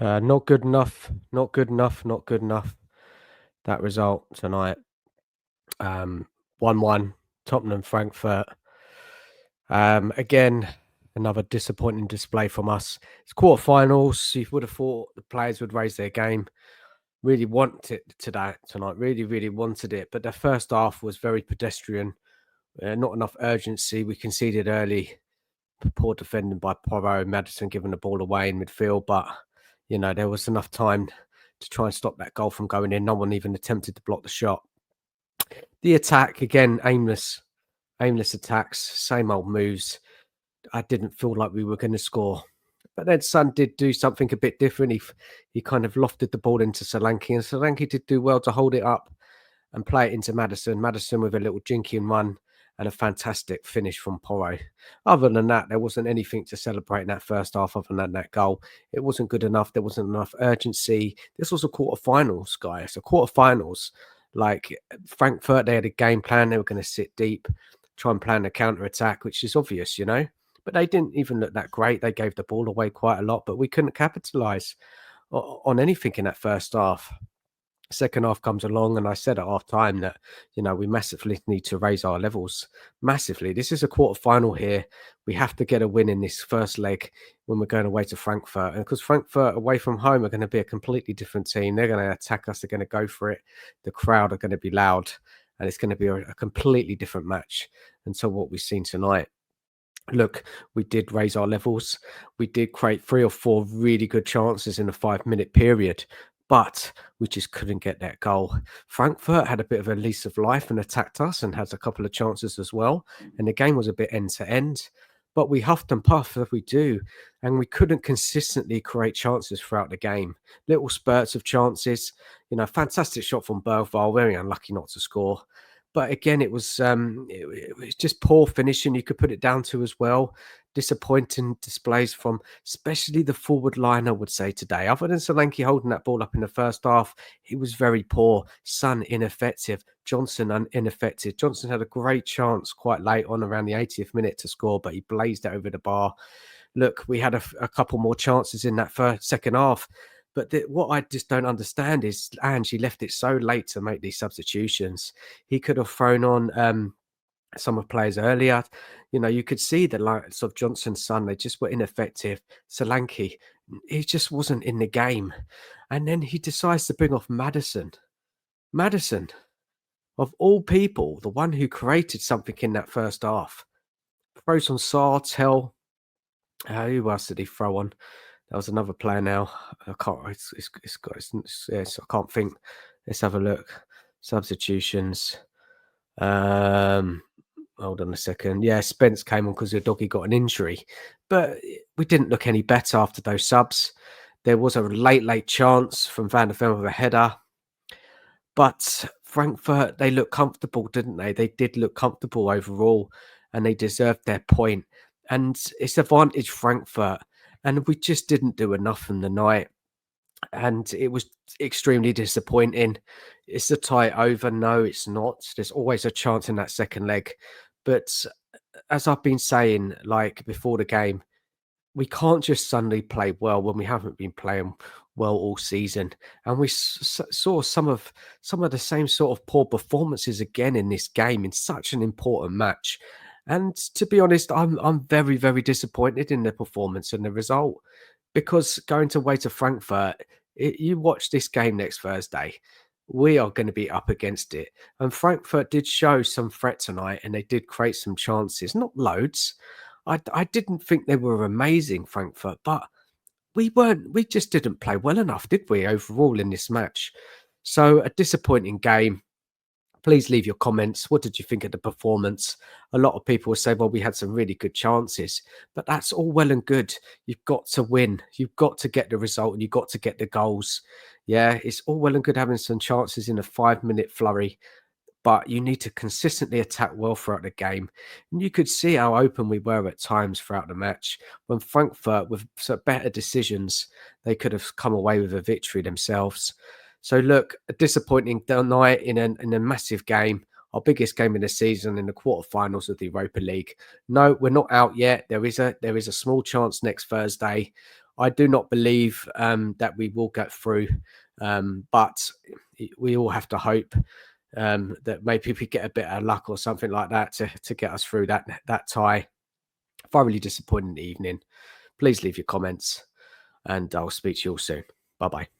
Not good enough. Not good enough. Not good enough. That result tonight. 1-1. Tottenham, Frankfurt. Again, another disappointing display from us. It's quarterfinals. You would have thought the players would raise their game. Really wanted it tonight. Really, really wanted it. But the first half was very pedestrian. Not enough urgency. We conceded early. Poor defending by Porro. Maddison giving the ball away in midfield, but there was enough time to try and stop that goal from going in. No one even attempted to block the shot. The attack again, aimless attacks, same old moves. I didn't feel like we were going to score, but then Son did do something a bit different. He kind of lofted the ball into Solanke, and Solanke did do well to hold it up and play it into Maddison. Maddison with a little jinking run and a fantastic finish from Porro. Other than that, there wasn't anything to celebrate in that first half other than that goal. It wasn't good enough. There wasn't enough urgency. This was a quarterfinals, guys. So quarterfinals, like Frankfurt, they had a game plan. They were going to sit deep, try and plan a counter-attack, which is obvious, But they didn't even look that great. They gave the ball away quite a lot, but we couldn't capitalise on anything in that first half. Second half comes along, and I said at half time that we massively need to raise our levels massively. This is a quarter final here. We have to get a win in this first leg when we're going away to Frankfurt, and because Frankfurt away from home are going to be a completely different team. They're going to attack us. They're going to go for it. The crowd are going to be loud, and it's going to be a completely different match until what we've seen tonight. Look, we did raise our levels. We did create 3 or 4 really good chances in a 5-minute period, but we just couldn't get that goal. Frankfurt had a bit of a lease of life and attacked us and has a couple of chances as well. And the game was a bit end to end, but we huffed and puffed as we do, and we couldn't consistently create chances throughout the game. Little spurts of chances, fantastic shot from Bergvall, very unlucky not to score. But again, it was just poor finishing. You could put it down to as well. Disappointing displays from especially the forward line, I would say today. Other than Solanke holding that ball up in the first half, he was very poor. Son ineffective. Johnson ineffective. Johnson had a great chance quite late on around the 80th minute to score, but he blazed it over the bar. Look, we had a couple more chances in that second half. But what I just don't understand is Ange left it so late to make these substitutions. He could have thrown on some of players earlier. You could see the likes of Johnson's Son, they just were ineffective. Solanke, he just wasn't in the game. And then he decides to bring off Maddison. Maddison, of all people, the one who created something in that first half. Throws on Sartel. Who else did he throw on? That was another player now. I can't. Yes, I can't think. Let's have a look. Substitutions. Hold on a second. Yeah, Spence came on because the doggy got an injury, but we didn't look any better after those subs. There was a late chance from Van der Ven with a header, but Frankfurt, they looked comfortable, didn't they? They did look comfortable overall, and they deserved their point. And it's advantage Frankfurt. And we just didn't do enough in the night. And it was extremely disappointing. Is the tie over? No, it's not. There's always a chance in that second leg. But as I've been saying, like before the game, we can't just suddenly play well when we haven't been playing well all season. And we saw some of the same sort of poor performances again in this game in such an important match. And to be honest, I'm very, very disappointed in the performance and the result, because going away to Frankfurt, you watch this game next Thursday, we are going to be up against it. And Frankfurt did show some threat tonight, and they did create some chances, not loads. I didn't think they were amazing, Frankfurt, but we just didn't play well enough, did we, overall in this match? So a disappointing game. Please leave your comments. What did you think of the performance? A lot of people will say, well, we had some really good chances, but that's all well and good. You've got to win. You've got to get the result, and you've got to get the goals. Yeah, it's all well and good having some chances in a 5-minute flurry, but you need to consistently attack well throughout the game. And you could see how open we were at times throughout the match. When Frankfurt, with better decisions, they could have come away with a victory themselves. So look, a disappointing night in a massive game, our biggest game in the season, in the quarterfinals of the Europa League. No, we're not out yet. There is a small chance next Thursday. I do not believe that we will get through, but we all have to hope that maybe we get a bit of luck or something like that to get us through that tie. Thoroughly disappointing evening. Please leave your comments, and I'll speak to you all soon. Bye bye.